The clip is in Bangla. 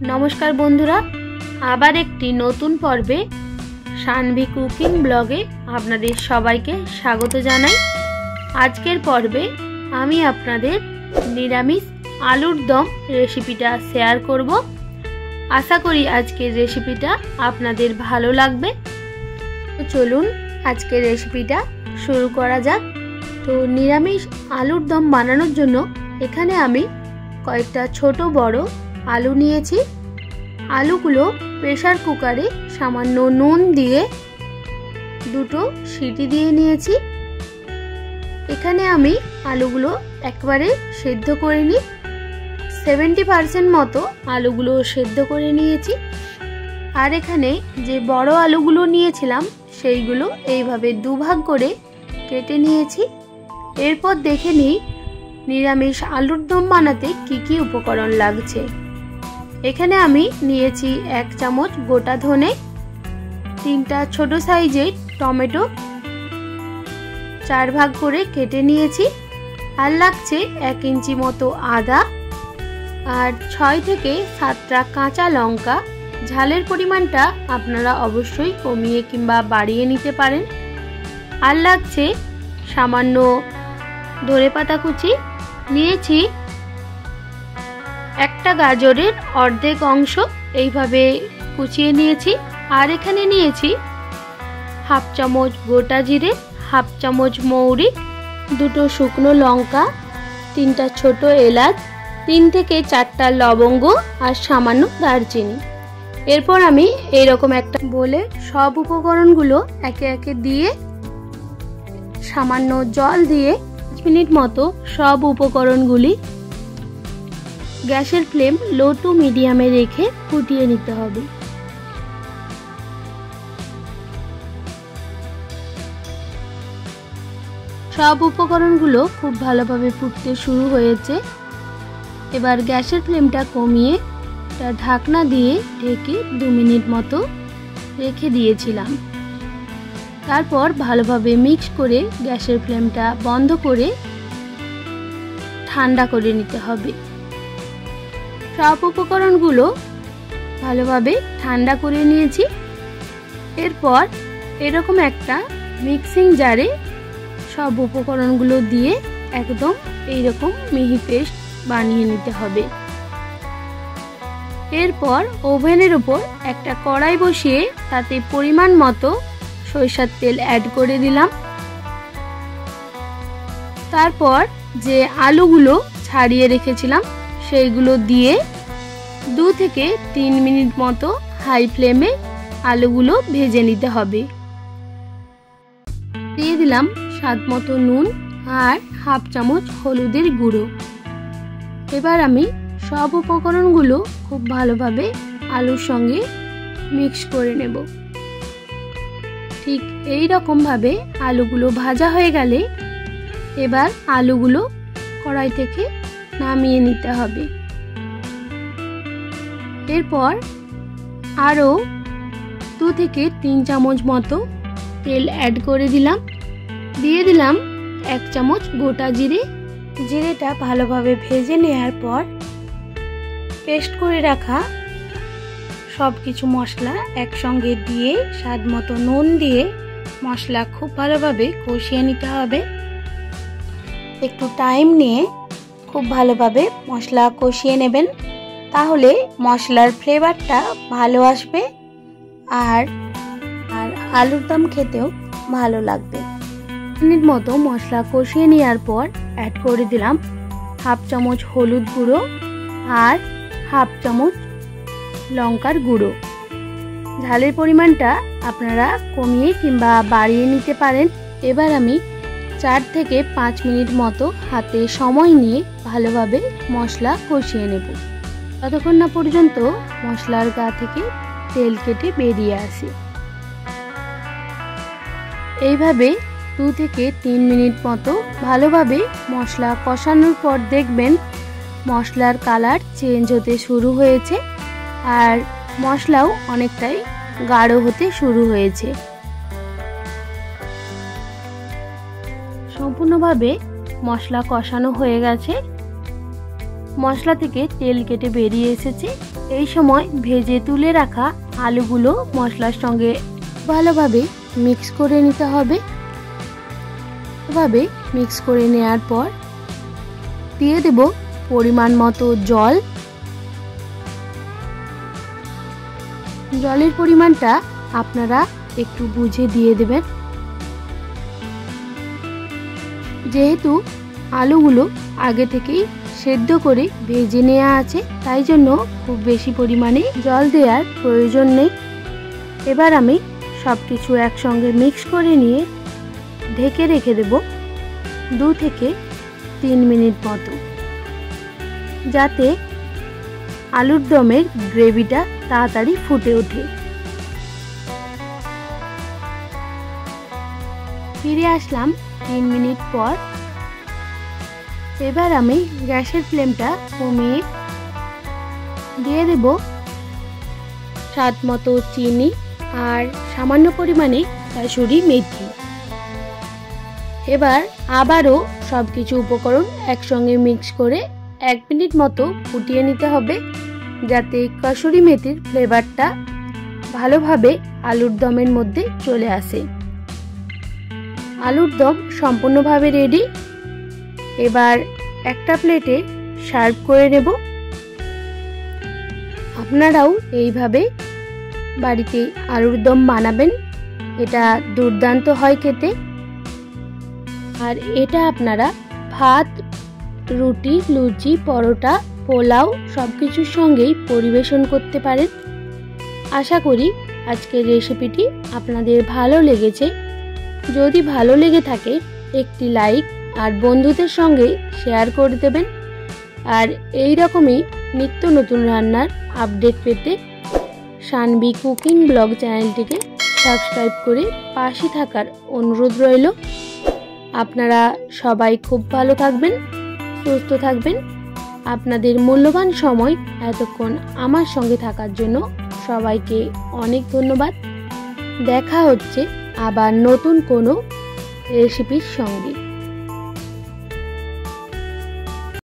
नमस्कार बंधुरा आबार एकटी नतून पर्वे शानवी कुकिंग ब्लगे आपनादेर सबाइके स्वागत जानाई। आजकेर पर्वे आमी आपनादेर निरामिष आलुर दम रेसिपिटा शेयर करब। आशा करी आजकेर रेसिपिटा आपनादेर भालो लागबे। तो चलुन आजकेर रेसिपिटा शुरू करा जाक। तो निरामिष आलुर दम बानानोर जोन्नो एखाने आमी कयेकटा छोटो बड़ो आलू निয়েছি। आलूगुलो प्रेसार कुकारे सामान्य नुन दिए दुटो सीटी दिए निয়েছি। एखाने आमी आलूगुलो एकबारे सेদ্ধ करिনি, 70% मतो आलूगुलो सेদ্ধ करे निয়েছি। আর এখানে যে বড় আলুগুলো নিয়েছিলাম সেইগুলো এইভাবে দুভাগ করে কেটে নিয়েছি। এরপর দেখে নিই নিরামিষ আলুর দম বানাতে কি কি উপকরণ লাগছে। এখানে আমি নিয়েছি 1 চামচ গোটা ধনে, 3টা ছোট সাইজের টমেটো 4 ভাগ করে কেটে নিয়েছি, আর লাগছে 1 ইঞ্চি মতো আদা, আর 6 থেকে 7টা কাঁচা লঙ্কা। ঝালের পরিমাণটা আপনারা অবশ্যই কমিয়ে কিংবা বাড়িয়ে নিতে পারেন। আর লাগছে সামান্য ধনেপাতা কুচি, নিয়েছি একটা গাজরের অর্ধেক অংশ এইভাবে কুচিয়ে নিয়েছি। আর এখানে নিয়েছি হাফ চামচ গোটা জিরে, হাফ চামচ মৌরি, দুটো শুকনো লঙ্কা, 3টা ছোট এলাচ, 3 থেকে 4টা লবঙ্গ আর সামান্য দারচিনি। এরপর আমি এইরকম একটা বলে সব উপকরণগুলো একে একে দিয়ে সামান্য জল দিয়ে 5 মিনিট মতো সব উপকরণগুলি গ্যাসের ফ্লেম লো টু মিডিয়ামে রেখে ফুটিয়ে নিতে হবে। সব উপকরণগুলো খুব ভালোভাবে ফুটতে শুরু হয়েছে। এবার গ্যাসের ফ্লেমটা কমিয়ে ঢাকনা দিয়ে ঢেকে 2 মিনিট মতো রেখে দিয়েছিলাম। তারপর ভালোভাবে মিক্স করে গ্যাসের ফ্লেমটা বন্ধ করে ঠান্ডা করে নিতে হবে। সব উপকরণগুলো ভালোভাবে ঠান্ডা করে নিয়েছি। এরপর এরকম একটা মিক্সিং জারে সব উপকরণগুলো দিয়ে একদম এইরকম মিহি পেস্ট বানিয়ে নিতে হবে। এরপর ওভেনের উপর একটা কড়াই বসিয়ে তাতে পরিমাণ মতো সরিষার তেল অ্যাড করে দিলাম। তারপর যে আলুগুলো ছাড়িয়ে রেখেছিলাম সেইগুলো দিয়ে 2 থেকে 3 মিনিট মতো হাই ফ্লেমে আলুগুলো ভেজে নিতে হবে। দিয়ে দিলাম স্বাদ মতো নুন আর হাফ চামচ হলুদের গুঁড়ো। এবার আমি সব উপকরণগুলো খুব ভালোভাবে আলুর সঙ্গে মিক্স করে নেব। ঠিক এই রকম ভাবে আলুগুলো ভাজা হয়ে গেলে এবার আলুগুলো কড়াই থেকে নামিয়ে নিতে হবে। এরপর আরও 2 থেকে 3 চামচ মতো তেল অ্যাড করে দিলাম। দিয়ে দিলাম 1 চামচ গোটা জিরে। জিরেটা ভালোভাবে ভেজে নেওয়ার পর পেস্ট করে রাখা সব কিছু মশলা একসঙ্গে দিয়ে স্বাদ মতো নুন দিয়ে মশলা খুব ভালোভাবে কষিয়ে নিতে হবে। একটু টাইম নিয়ে খুব ভালোভাবে মশলা কষিয়ে নেবেন, তাহলে মশলার ফ্লেভারটা ভালো আসবে আর আলুর দম খেতেও ভালো লাগবে। মিনিট মতো মশলা কষিয়ে নেওয়ার পর অ্যাড করে দিলাম হাফ চামচ হলুদ গুঁড়ো আর হাফ চামচ লঙ্কার গুঁড়ো। ঝালের পরিমাণটা আপনারা কমিয়ে কিংবা বাড়িয়ে নিতে পারেন। এবার আমি 4 থেকে 5 মিনিট মতো হাতে সময় নিয়ে ভালোভাবে মশলা কষিয়ে নেব, ততক্ষণ না পর্যন্ত মশলার গা থেকে তেল কেটে বেরিয়ে আসে। এইভাবে 2 থেকে 3 মিনিট মতো ভালোভাবে মশলা কষানোর পর দেখবেন মশলার কালার চেঞ্জ হতে শুরু হয়েছে আর মশলাও অনেকটাই গাঢ় হতে শুরু হয়েছে। সম্পূর্ণভাবে মশলা কষানো হয়ে গেছে, মশলা থেকে তেল কেটে বেরিয়ে এসেছে। এই সময় ভেজে তুলে রাখা আলুগুলো মশলার সঙ্গে ভালোভাবে মিক্স করে নিতে হবে। এভাবে মিক্স করে নেওয়ার পর দিয়ে দেব পরিমাণ মতো জল। জলের পরিমাণটা আপনারা একটু বুঝে দিয়ে দেবেন, যেহেতু আলুগুলো আগে থেকেই সেদ্ধ করে ভেজে নেওয়া আছে, তাই জন্য খুব বেশি পরিমাণে জল দেওয়ার প্রয়োজন নেই। এবার আমি সব কিছু একসঙ্গে মিক্স করে নিয়ে ঢেকে রেখে দেব 2 থেকে 3 মিনিট মতো, যাতে আলুর দমের গ্রেভিটা তাড়াতাড়ি ফুটে ওঠে। ফিরে আসলাম 3 মিনিট পর। এবার আমি গ্যাসের ফ্লেমটা কমিয়ে দিয়ে দেব স্বাদ মতো চিনি আর সামান্য পরিমাণে কাসুরি মেথি। এবার আবারও সব কিছু উপকরণ একসঙ্গে মিক্স করে 1 মিনিট মতো ফুটিয়ে নিতে হবে, যাতে কাসুরি মেথির ফ্লেভারটা ভালোভাবে আলুর দমের মধ্যে চলে আসে। আলুর দম সম্পূর্ণভাবে রেডি। এবার একটা প্লেটে সার্ভ করে নেব। আপনারাও এইভাবে বাড়িতে আলুর দম বানাবেন, এটা দুর্দান্ত হয় খেতে। আর এটা আপনারা ভাত, রুটি, লুচি, পরোটা, পোলাও সব কিছুর সঙ্গেই পরিবেশন করতে পারেন। আশা করি আজকের রেসিপিটি আপনাদের ভালো লেগেছে। যদি ভালো লেগে থাকে একটি লাইক আর বন্ধুদের সঙ্গে শেয়ার করে দেবেন। আর এই রকমই নিত্য নতুন রান্নার আপডেট পেতে সানভি কুকিং ব্লগ চ্যানেলটিকে সাবস্ক্রাইব করে পাশে থাকার অনুরোধ রইল। আপনারা সবাই খুব ভালো থাকবেন, সুস্থ থাকবেন। আপনাদের মূল্যবান সময় এতক্ষণ আমার সঙ্গে থাকার জন্য সবাইকে অনেক ধন্যবাদ। দেখা হচ্ছে আবার নতুন কোনো রেসিপির সঙ্গে।